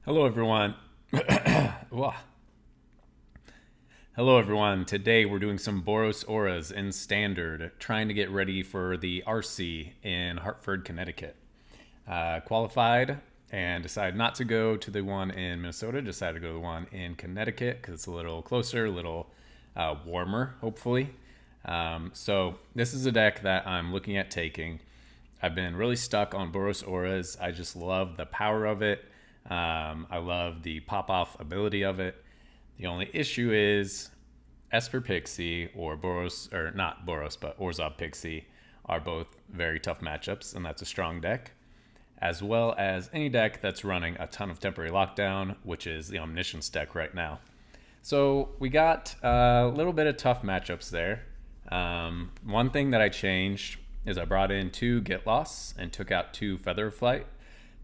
Hello, everyone. Wah. Hello, everyone. Today we're doing some Boros Auras in Standard, trying to get ready for the RC in Hartford, Connecticut. Qualified and decided not to go to the one in Minnesota, decided to go to the one in Connecticut because it's a little closer, a little warmer, hopefully. So this is a deck that I'm looking at taking. I've been really stuck on Boros Auras. I just love the power of it. I love the pop-off ability of it. The only issue is Esper Pixie or Boros, or not Boros, but Orzhov Pixie are both very tough matchups, and that's a strong deck, as well as any deck that's running a ton of temporary lockdown, which is the Omniscience deck right now. So we got a little bit of tough matchups there. One thing that I changed is I brought in 2 Get Loss and took out 2 Feather Flight.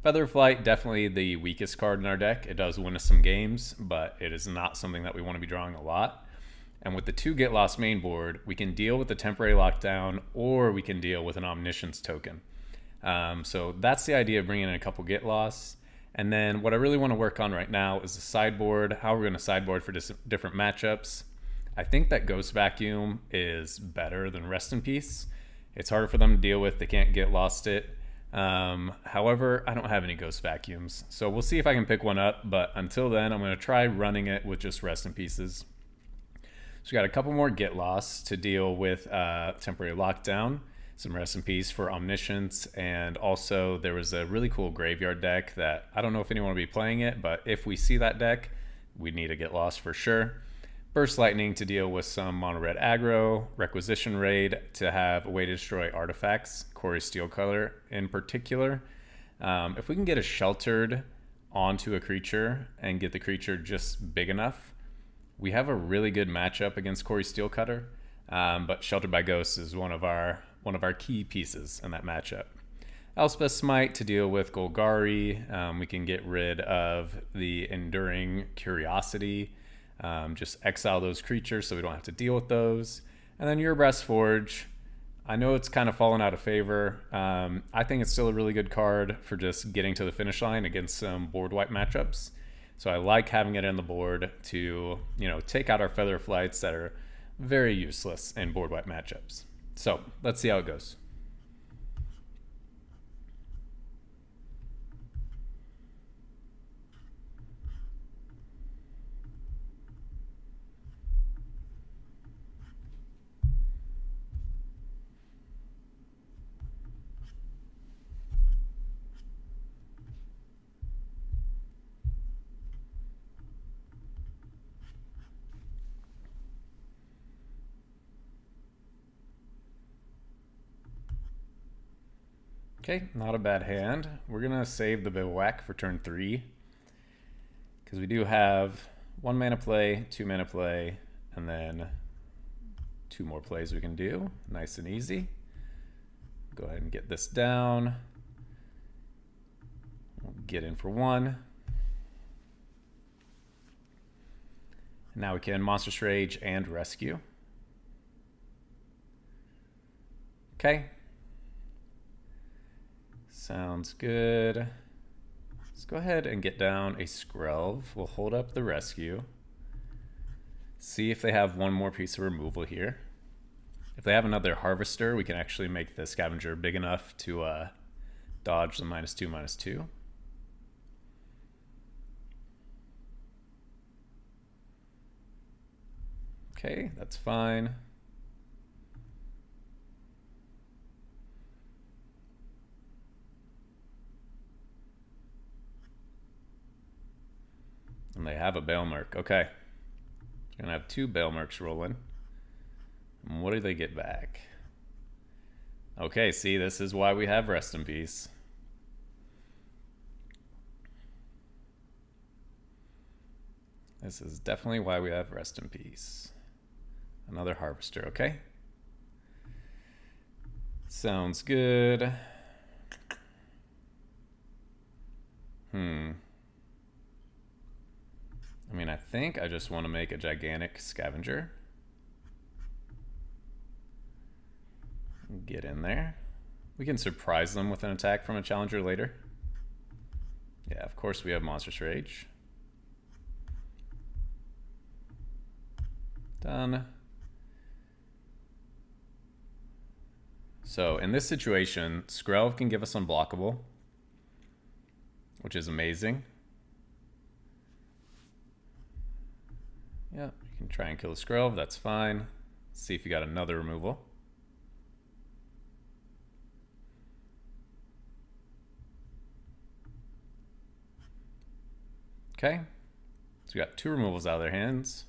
Feather Flight, definitely the weakest card in our deck. It does win us some games, but it is not something that we want to be drawing a lot. And with the 2 Get Lost main board, we can deal with the temporary lockdown or we can deal with an Omniscience token. So that's the idea of bringing in a couple Get Lost. And then what I really want to work on right now is the sideboard, how we're going to sideboard for different matchups. I think that Ghost Vacuum is better than Rest in Peace. It's harder for them to deal with. They can't get lost it. However, I don't have any Ghost Vacuums. So we'll see if I can pick one up. But until then, I'm going to try running it with just Rest in Pieces. So we got a couple more Get Lost to deal with temporary lockdown. Some Rest in Peace for Omniscience. And also there was a really cool Graveyard deck that I don't know if anyone will be playing it. But if we see that deck, we need to Get Lost for sure. Burst Lightning to deal with some mono red aggro, Requisition Raid to have a way to destroy artifacts, Corey Steelcolor in particular. If we can get a Sheltered onto a creature and get the creature just big enough, we have a really good matchup against Corey Steelcutter. But Sheltered by Ghosts is one of our key pieces in that matchup. Elspeth Smite to deal with Golgari. We can get rid of the Enduring Curiosity. Just exile those creatures so we don't have to deal with those. And then Urabrask Forge. I know it's kind of fallen out of favor. I think it's still a really good card for just getting to the finish line against some board wipe matchups. So I like having it in the board to, take out our Feather Flights that are very useless in board wipe matchups. So let's see how it goes. Okay, not a bad hand. We're going to save the Bivouac for turn 3. Because we do have 1 mana play, 2 mana play, and then 2 more plays we can do. Nice and easy. Go ahead and get this down. We'll get in for 1. Now we can Monstrous Rage and Rescue. Okay. Sounds good. Let's go ahead and get down a Skrelv. We'll hold up the Rescue. See if they have one more piece of removal here. If they have another Harvester, we can actually make the Scavenger big enough to dodge the -2/-2. Okay, that's fine. And they have a Baelmerk. Okay. Gonna have 2 Baelmerks rolling. And what do they get back? Okay, see, this is why we have Rest in Peace. This is definitely why we have Rest in Peace. Another Harvester, okay? Sounds good. I mean, I think I just want to make a gigantic Scavenger. Get in there. We can surprise them with an attack from a challenger later. Yeah, of course we have Monstrous Rage. Done. So in this situation, Skrelv can give us unblockable, which is amazing. Yeah, you can try and kill a Skrelv, that's fine. Let's see if you got another removal. Okay, so we got 2 removals out of their hands.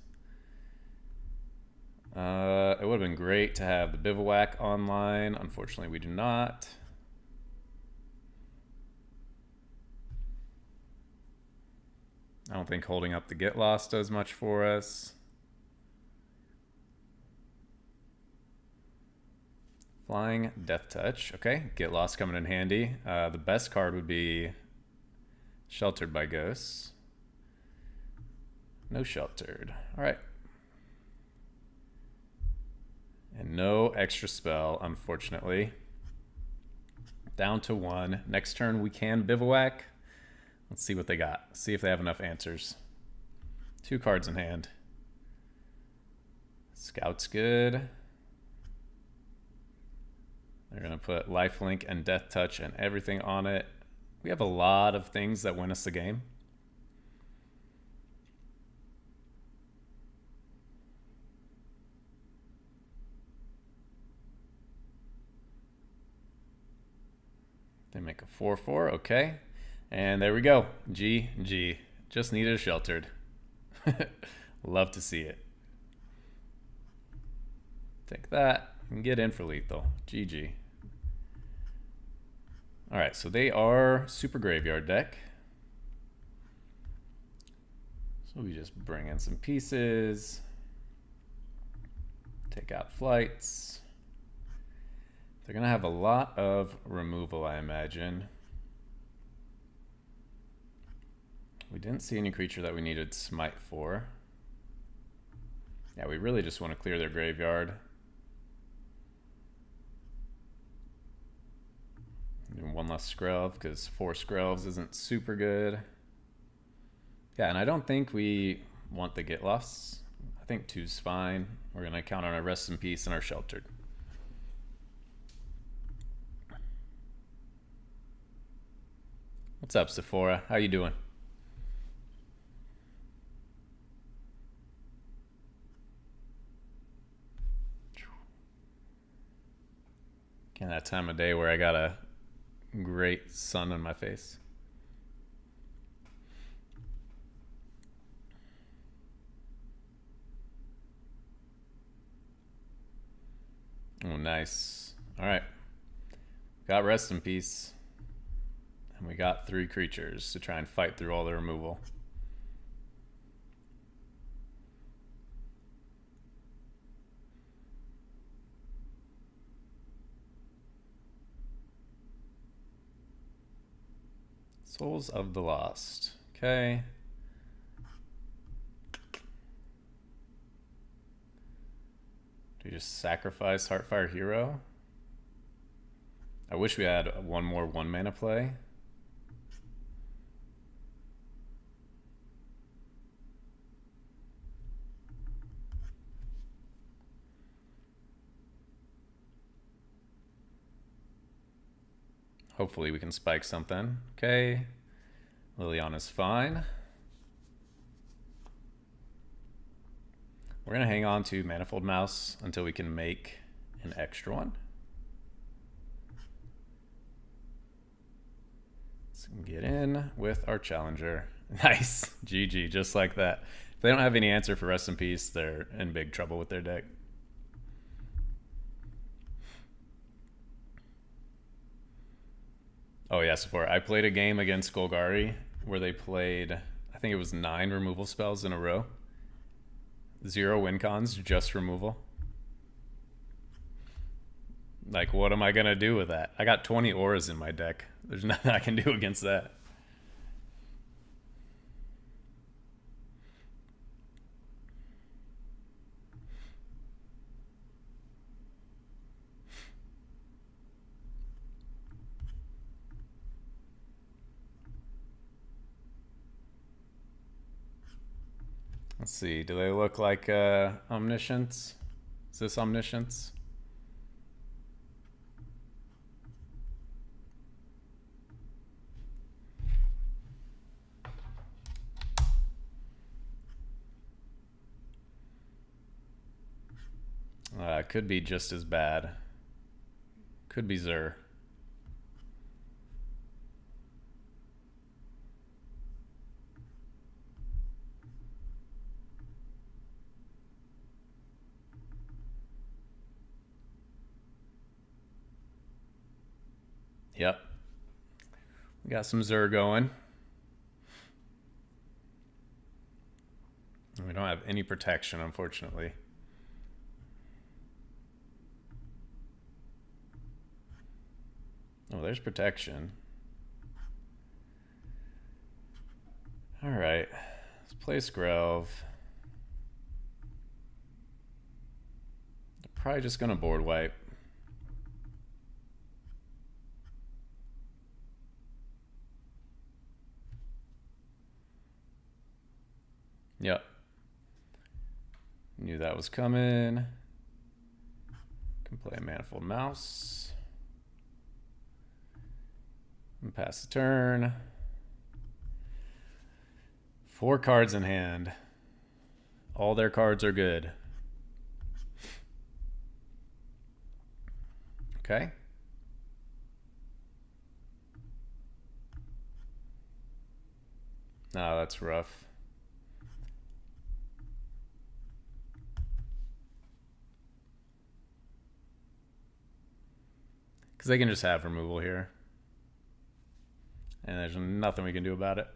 It would have been great to have the Bivouac online. Unfortunately, we do not. I don't think holding up the Get Lost does much for us. Flying Death Touch. Okay, Get Lost coming in handy. The best card would be Sheltered by Ghosts. No Sheltered. All right. And no extra spell, unfortunately. Down to 1. Next turn we can Bivouac. Let's see what they got. See if they have enough answers. 2 cards in hand. Scout's good. They're going to put Lifelink and Death Touch and everything on it. We have a lot of things that win us the game. They make a 4/4, okay. And there we go. GG. Just needed a Sheltered. Love to see it. Take that and get in for lethal. GG. All right, so they are Super Graveyard deck. So we just bring in some pieces. Take out flights. They're going to have a lot of removal, I imagine. We didn't see any creature that we needed Smite for. Yeah, we really just want to clear their graveyard. And 1 less Skrelv, because 4 Skrelvs isn't super good. Yeah, and I don't think we want the Get Lost. I think 2's fine. We're going to count on our Rest in Peace and our Sheltered. What's up, Sephora? How you doing? Again, that time of day where I got a great sun on my face. Oh, nice. All right. Got Rest in Peace. And we got 3 creatures to try and fight through all the removal. Souls of the Lost. Okay. Do we just sacrifice Heartfire Hero? I wish we had 1 more 1-mana play. Hopefully we can spike something. Okay. Liliana's fine. We're going to hang on to Manifold Mouse until we can make an extra one. Let's get in with our challenger. Nice. GG, just like that. If they don't have any answer for Rest in Peace, they're in big trouble with their deck. Oh yeah, Sephora. I played a game against Golgari where they played, I think it was 9 removal spells in a row. 0 win cons, just removal. Like, what am I going to do with that? I got 20 auras in my deck. There's nothing I can do against that. Let's see. Do they look like Omniscience? Is this Omniscience? Could be just as bad. Could be Zur. Yep. We got some Zur going. We don't have any protection, unfortunately. Oh, there's protection. All right. Let's play Skrelv. They're probably just going to board wipe. Yep. Knew that was coming. Can play a Manifold Mouse. And pass the turn. 4 cards in hand. All their cards are good. Okay. Oh, that's rough. Because they can just have removal here. And there's nothing we can do about it.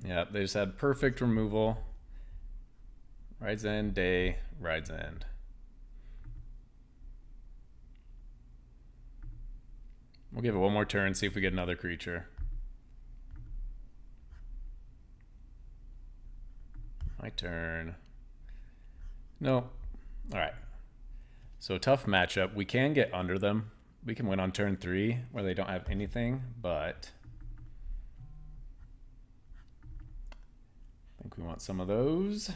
Yeah, they just had perfect removal. Rides End, Day, Rides End. We'll give it one more turn, see if we get another creature. My turn. No. All right. So tough matchup. We can get under them. We can win on turn 3 where they don't have anything, but I think we want some of those.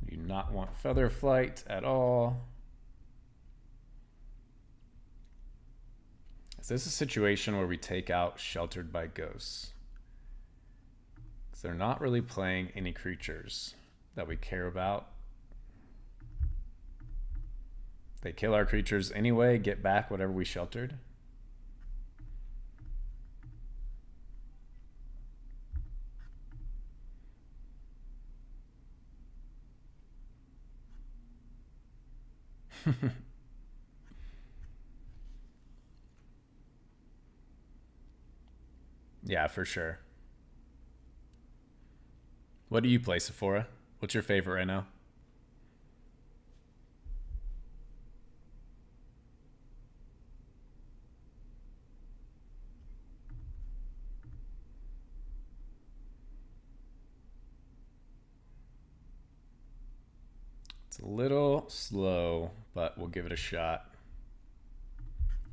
We do not want Feather Flight at all. Is this a situation where we take out Sheltered by Ghosts? Because they're not really playing any creatures that we care about. They kill our creatures anyway, get back whatever we sheltered. Yeah, for sure. What do you play, Sephora? What's your favorite right now? It's a little slow, but we'll give it a shot.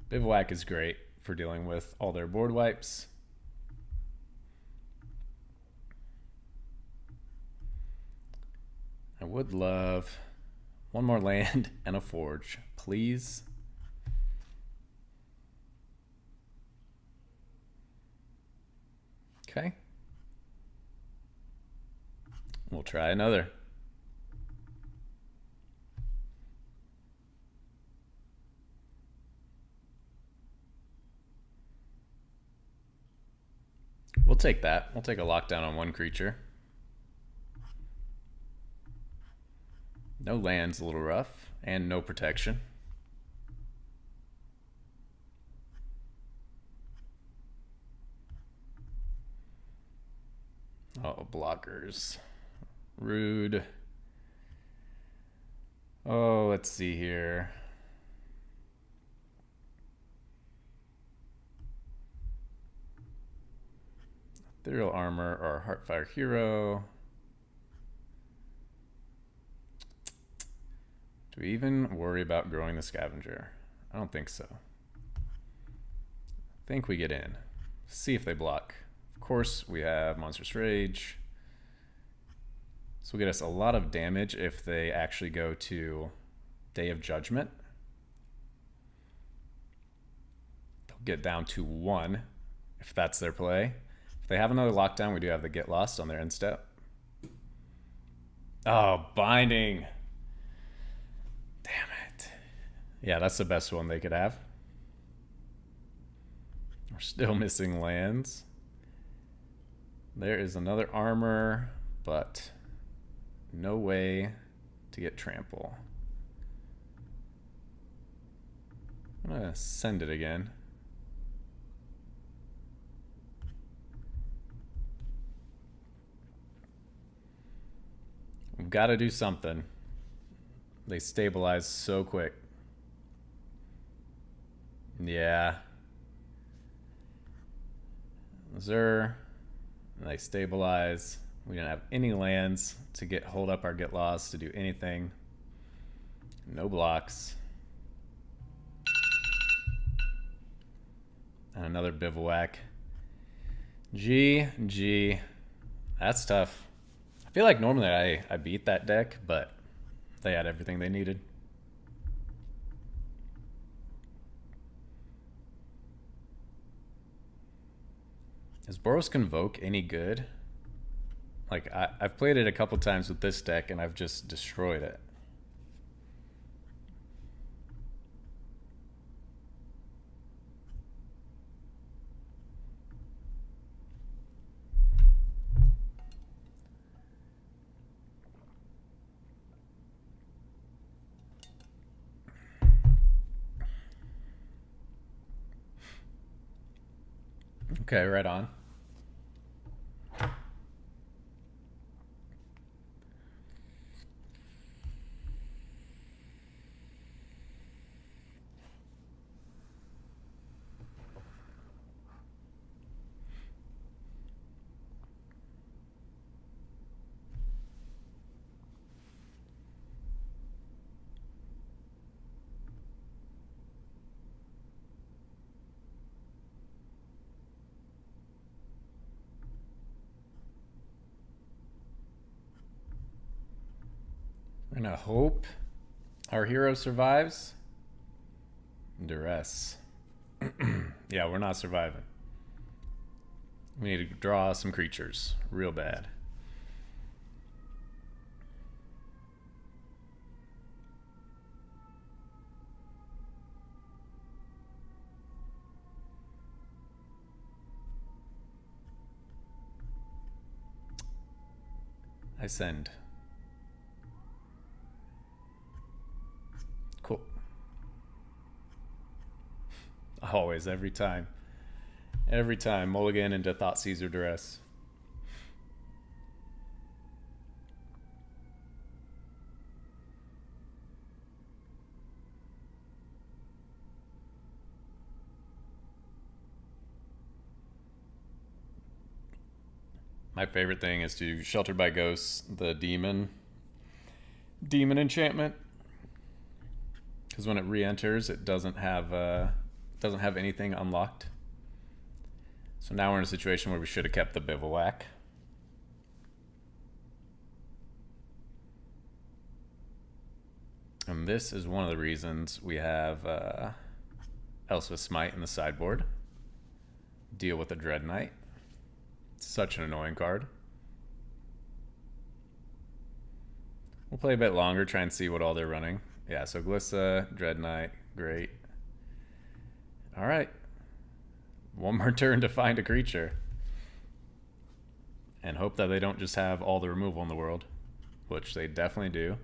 Bivouac is great for dealing with all their board wipes. I would love one more land and a forge, please. Okay. We'll try another. We'll take that. We'll take a lockdown on one creature. No land's a little rough, and no protection. Oh, blockers. Rude. Oh, let's see here. Ethereal Armor or Heartfire Hero. Do we even worry about growing the scavenger? I don't think so. I think we get in. See if they block. Of course, we have Monstrous Rage. This will get us a lot of damage if they actually go to Day of Judgment. They'll get down to 1 if that's their play. If they have another lockdown, we do have the Get Lost on their end step. Oh, Binding. Damn it. Yeah, that's the best one they could have. We're still missing lands. There is another armor, but no way to get trample. I'm gonna send it again. We've got to do something. They stabilize so quick. Yeah. Zur. They stabilize. We didn't have any lands to hold up our Get Lost, to do anything. No blocks. And another Bivouac. GG. That's tough. I feel like normally I beat that deck, but they had everything they needed. Is Boros Convoke any good? Like, I've played it a couple times with this deck, and I've just destroyed it. Okay, right on. We're gonna hope our hero survives. Duress. Yeah, we're not surviving. We need to draw some creatures real bad. I send. Cool. Always, every time. Every time, mulligan into Thoughtseize or Duress. My favorite thing is to Sheltered by Ghosts, the demon enchantment, because when it re-enters, it doesn't have anything unlocked. So now we're in a situation where we should have kept the Bivouac. And this is one of the reasons we have Elspeth Smite in the sideboard. Deal with the Dread Knight. Such an annoying card. We'll play a bit longer, try and see what all they're running. Yeah, so Glissa, Dread Knight, great. All right. One more turn to find a creature. And hope that they don't just have all the removal in the world, which they definitely do.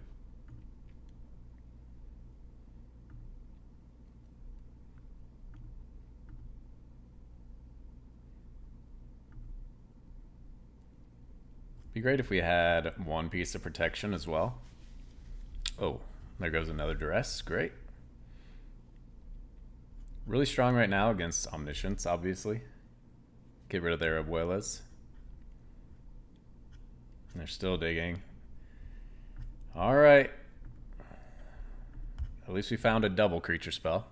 Be great if we had one piece of protection as well. Oh, there goes another Duress. Great. Really strong right now against Omniscience, obviously. Get rid of their Abuelas. And they're still digging. All right. At least we found a double creature spell.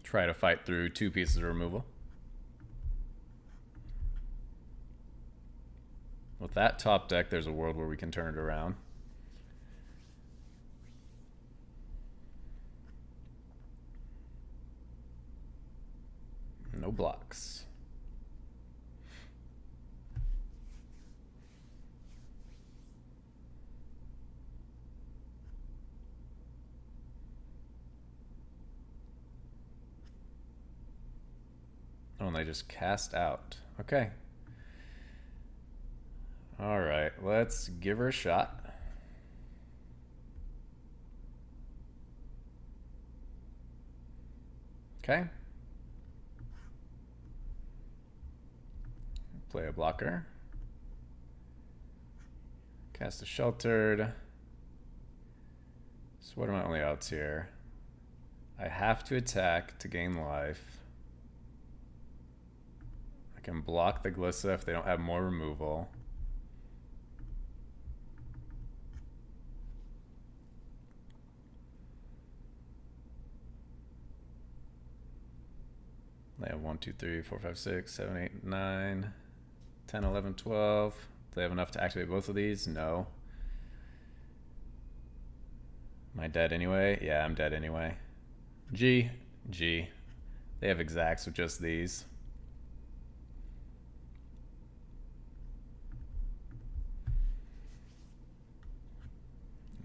Try to fight through 2 pieces of removal. With that top deck, there's a world where we can turn it around. No blocks. Oh, and they just cast out. Okay. All right, let's give her a shot. Okay. Play a blocker. Cast a Sheltered. So what are my only outs here? I have to attack to gain life. I can block the Glissa if they don't have more removal. They have 1, 2, 3, 4, 5, 6, 7, 8, 9, 10, 11, 12. Do they have enough to activate both of these? No. Am I dead anyway? Yeah, I'm dead anyway. G. They have exacts with just these.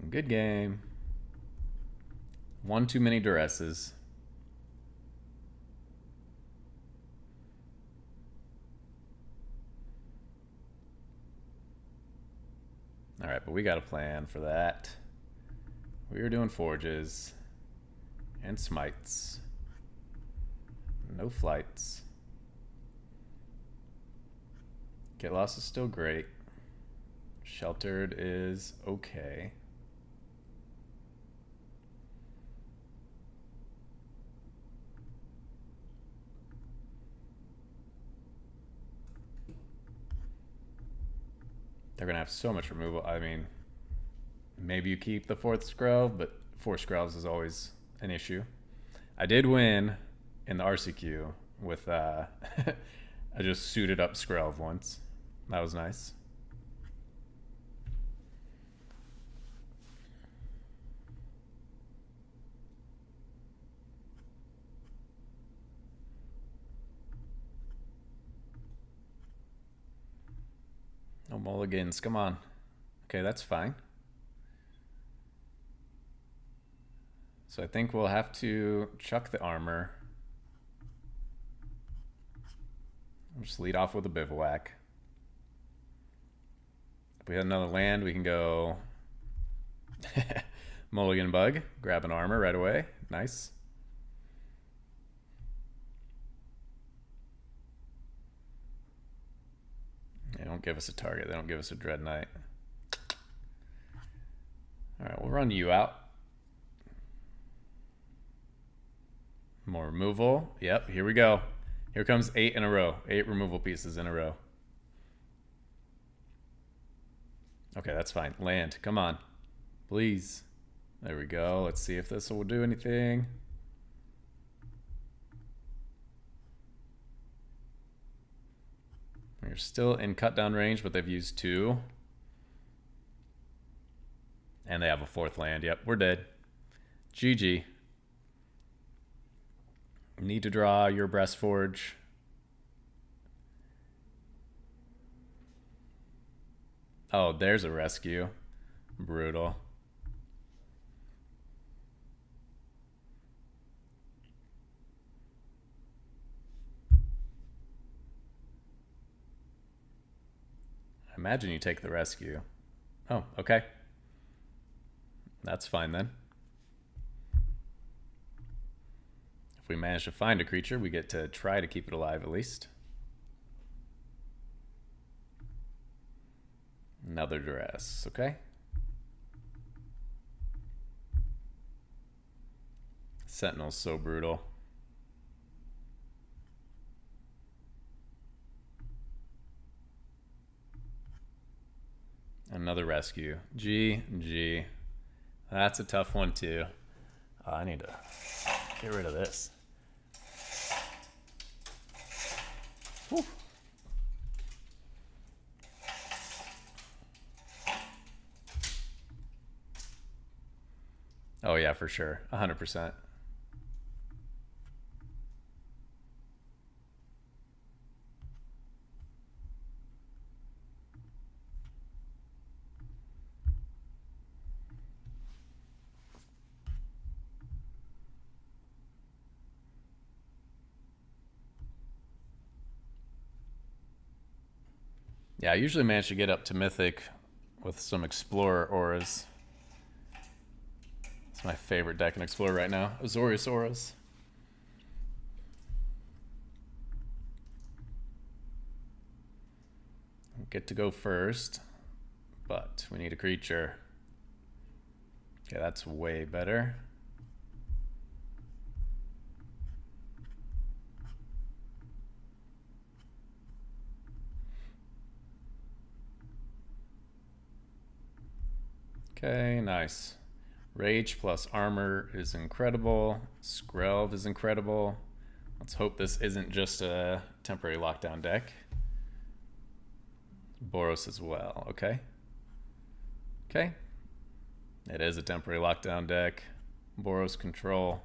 Good game. One too many duresses. All right, but we got a plan for that. We are doing forges and smites. No flights. Get lost is still great. Sheltered is okay. They're gonna have so much removal. I mean, maybe you keep the 4th Skrelv, but 4 Skrelvs is always an issue. I did win in the RCQ with I just suited up Skrelv once. That was nice. No mulligans, come on. Okay, that's fine. So I think we'll have to chuck the armor. I'll just lead off with a bivouac. If we had another land, we can go mulligan bug, grab an armor right away. Nice. They don't give us a target. They don't give us a Dread Knight. All right, we'll run you out. More removal. Yep, here we go. Here comes 8 in a row. 8 removal pieces in a row. Okay, that's fine. Land, come on. Please. There we go. Let's see if this will do anything. We're still in cut down range, but they've used 2. And they have a 4th land. Yep, we're dead. GG. Need to draw your Breast Forge. Oh, there's a rescue. Brutal. I imagine you take the rescue. Oh, okay. That's fine then. If we manage to find a creature, we get to try to keep it alive at least. Another duress, okay? Sentinel's so brutal. Another rescue. G. That's a tough one too. I need to get rid of this. Whew. Oh yeah, for sure. 100%. Yeah, I usually manage to get up to Mythic with some Explorer auras. It's my favorite deck in Explorer right now. Azorius auras. Get to go first, but we need a creature. Okay, that's way better. Okay, nice. Rage plus armor is incredible. Skrelv is incredible. Let's hope this isn't just a temporary lockdown deck. Boros as well. Okay. Okay. It is a temporary lockdown deck. Boros control.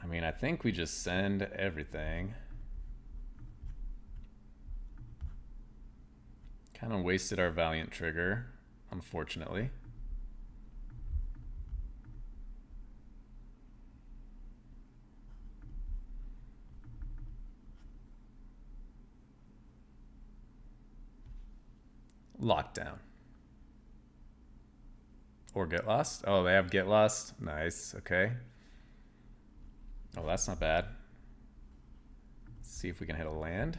I mean, I think we just send everything. Kind of wasted our Valiant trigger, unfortunately. Lockdown. Or Get Lost. Oh, they have Get Lost. Nice. Okay. Oh, that's not bad. Let's see if we can hit a land.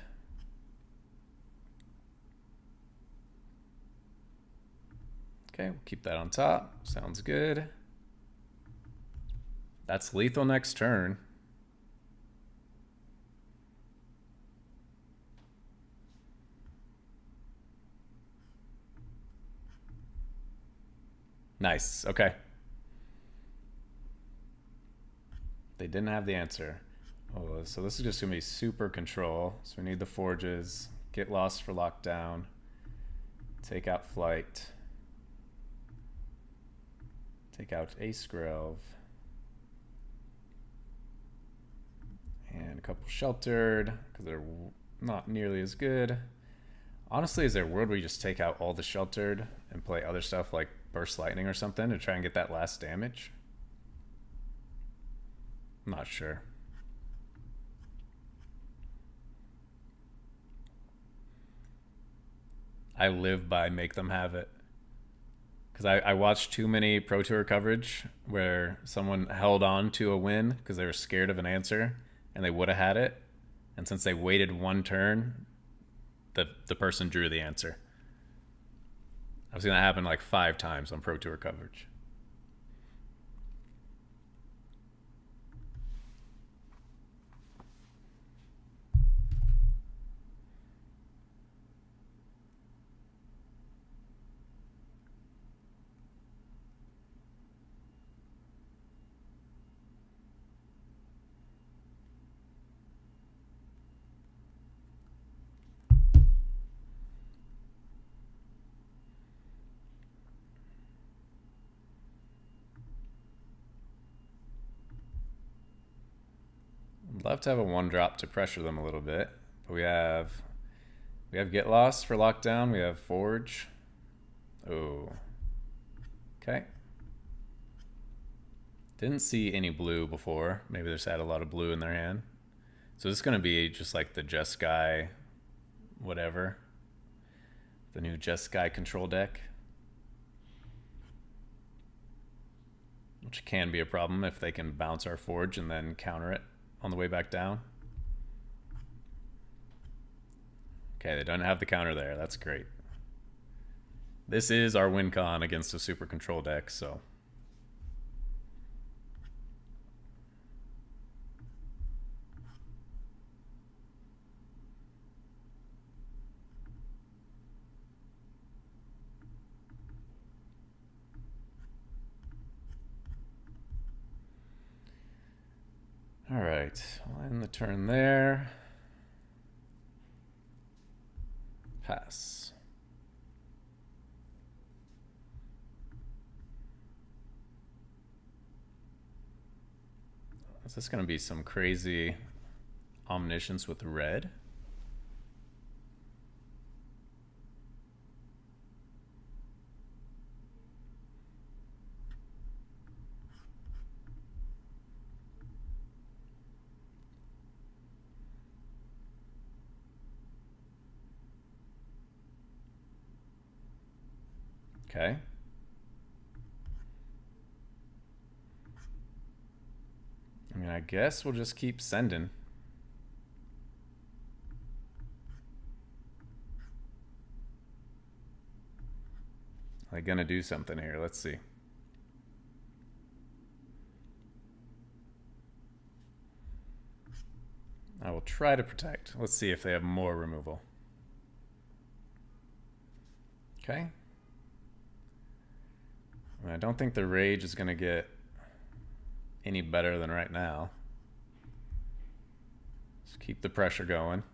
Okay, we'll keep that on top. Sounds good. That's lethal next turn. Nice. Okay. They didn't have the answer. Oh, so this is just gonna be super control. So we need the forges. Get Lost for lockdown. Take out flight. Take out a Skrelv. And a couple sheltered, because they're not nearly as good. Honestly, is there a world where you just take out all the sheltered and play other stuff like Burst Lightning or something to try and get that last damage? I'm not sure. I live by make them have it. Because I watched too many Pro Tour coverage where someone held on to a win because they were scared of an answer and they would have had it. And since they waited one turn, the person drew the answer. I've seen that happen like 5 times on Pro Tour coverage. I'd love to have a 1-drop to pressure them a little bit, but we have Get Lost for lockdown. We have Forge. Oh, okay. Didn't see any blue before. Maybe they just had a lot of blue in their hand. So this is going to be just like the Jeskai, whatever. The new Jeskai control deck. Which can be a problem if they can bounce our Forge and then counter it on the way back down. Okay, they don't have the counter there. That's great. This is our win con against a super control deck, so. All right, we'll end the turn there. Pass. Is this going to be some crazy omniscience with red? Okay. I mean, I guess we'll just keep sending. Are they gonna do something here? Let's see. I will try to protect. Let's see if they have more removal. Okay. I mean, I don't think the rage is gonna get any better than right now. Just keep the pressure going.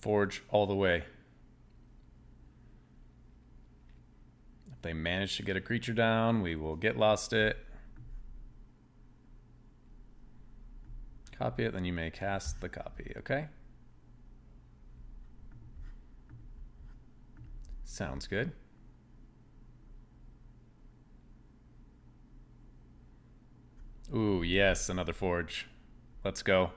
Forge all the way. If they manage to get a creature down, we will get lost it. Copy it, then you may cast the copy, okay? Sounds good. Ooh, yes, another forge. Let's go.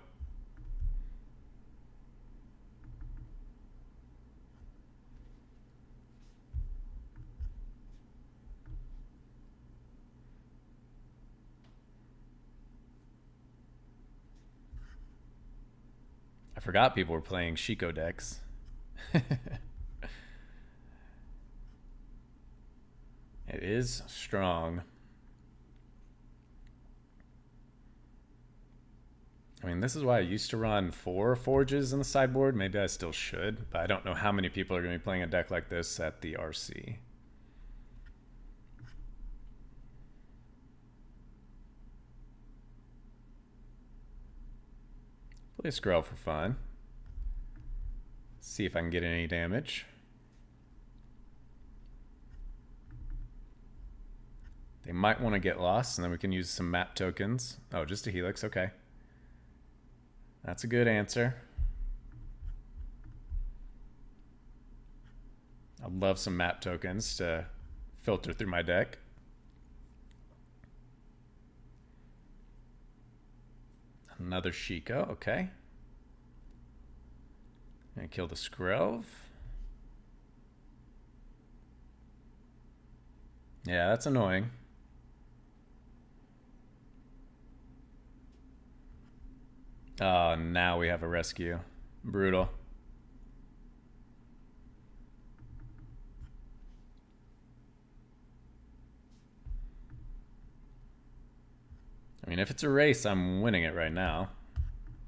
I forgot people were playing Shiko decks. It is strong. I mean, this is why I used to run 4 forges in the sideboard. Maybe I still should, but I don't know how many people are going to be playing a deck like this at the RC. Play a Skrull for fun. See if I can get any damage. They might want to get lost, and then we can use some map tokens. Oh, just a Helix, okay. That's a good answer. I'd love some map tokens to filter through my deck. Another Shiko, okay. Gonna kill the Skrull. Yeah, that's annoying. Oh, now we have a rescue. Brutal. I mean, if it's a race, I'm winning it right now.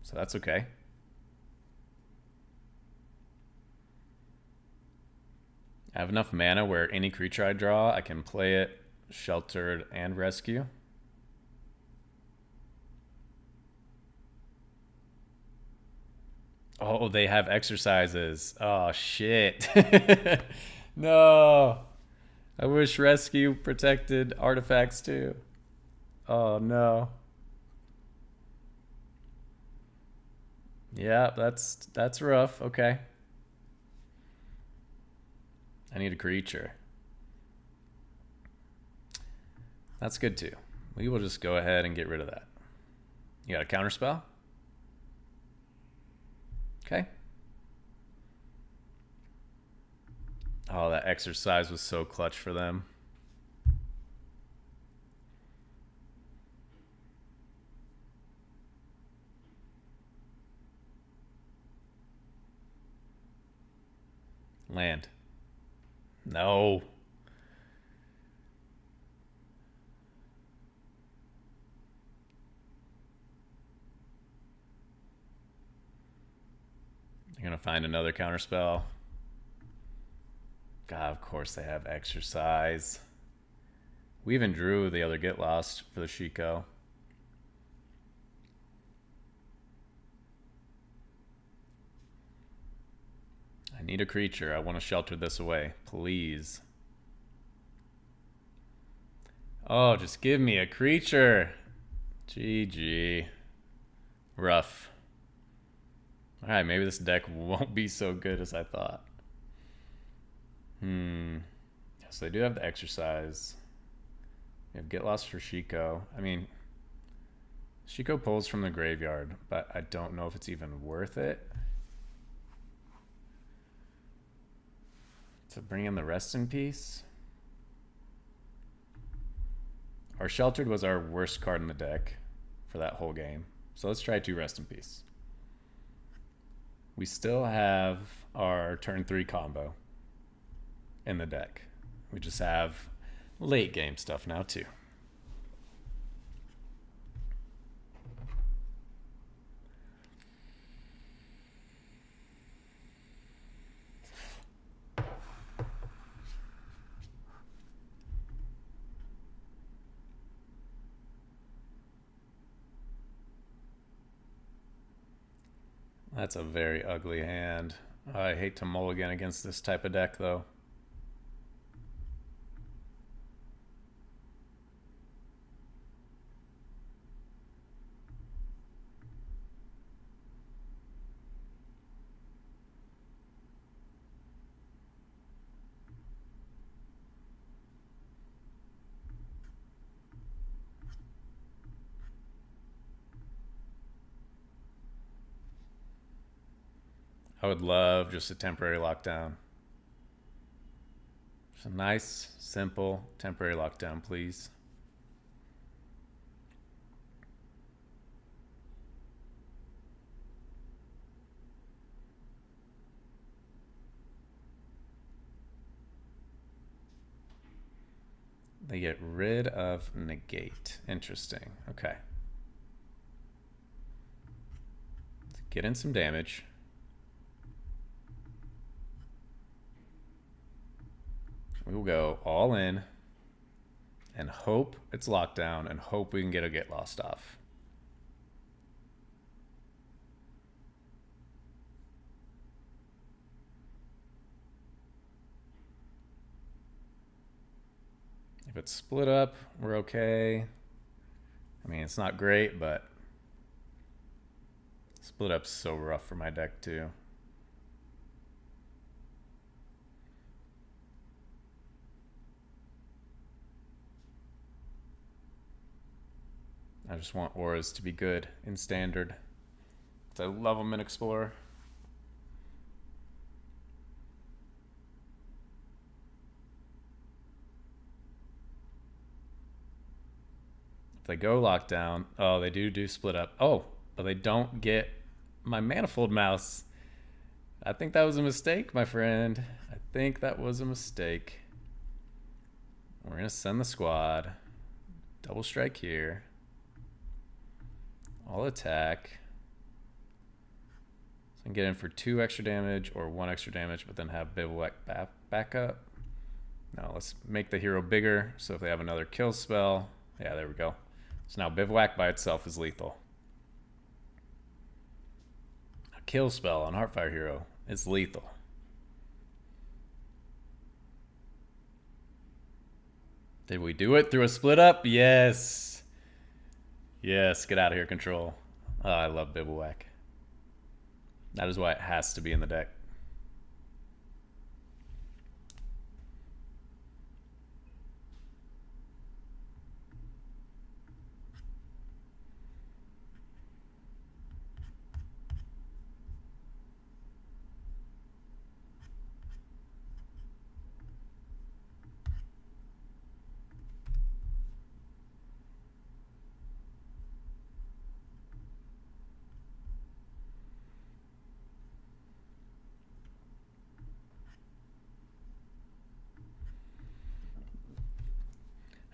So that's okay. I have enough mana where any creature I draw, I can play it sheltered and rescue. Oh, they have exercises. Oh, shit. No. I wish rescue protected artifacts too. Oh, no. Yeah, that's rough. Okay. I need a creature. That's good too. We will just go ahead and get rid of that. You got a counterspell? Okay. Oh, that exercise was so clutch for them. Land. No. You're going to find another counterspell. God, of course they have Exercise. We even drew the other Get Lost for the Shiko. I need a creature. I want to shelter this away. Please. Oh, just give me a creature. GG. Rough. Alright, maybe this deck won't be so good as I thought. So they do have the Exercise. You have Get Lost for Shiko. I mean, Shiko pulls from the graveyard, but I don't know if it's even worth it. To bring in the Rest in Peace. Our Sheltered was our worst card in the deck for that whole game. So let's try 2 Rest in Peace. We still have our turn 3 combo in the deck. We just have late game stuff now too. That's a very ugly hand. I hate to mulligan against this type of deck though. I would love just a temporary lockdown. Just a nice, simple temporary lockdown, please. They get rid of negate. Interesting. Okay. Let's get in some damage. We will go all in and hope it's locked down and hope we can get a Get Lost off. If it's split up, we're okay. I mean, it's not great, but split up's so rough for my deck too. I just want auras to be good in Standard. I love them in Explorer. If they go lockdown, oh, they do split up. Oh, but they don't get my Manifold Mouse. I think that was a mistake, my friend. I think that was a mistake. We're going to send the squad. Double strike here. I'll attack. So I can get in for 2 extra damage or 1 extra damage, but then have Bivouac back up. Now let's make the hero bigger, so if they have another kill spell, yeah, there we go. So now Bivouac by itself is lethal. A kill spell on Heartfire Hero is lethal. Did we do it through a split up? Yes. Yes, get out of here, Control. Oh, I love Bivouac. That is why it has to be in the deck.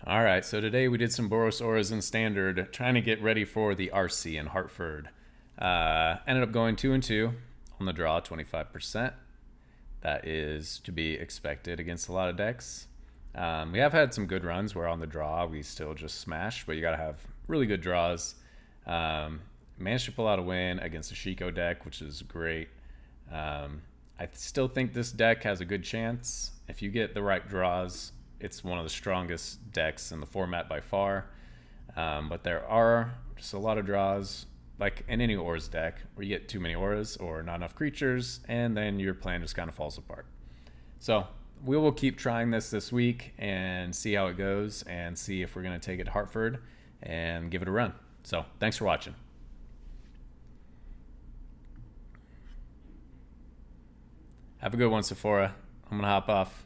All right, so today we did some Boros Auras in Standard, trying to get ready for the RC in Hartford. Ended up going 2-2. on the draw, 25%. That is to be expected against a lot of decks. We have had some good runs where on the draw we still just smash, but you got to have really good draws. Managed to pull out a win against a Shiko deck, which is great. I still think this deck has a good chance. If you get the right draws, it's one of the strongest decks in the format by far. But there are just a lot of draws, like in any auras deck, where you get too many auras or not enough creatures, and then your plan just kind of falls apart. So we will keep trying this week and see how it goes and see if we're going to take it to Hartford and give it a run. So thanks for watching. Have a good one, Sephora. I'm going to hop off.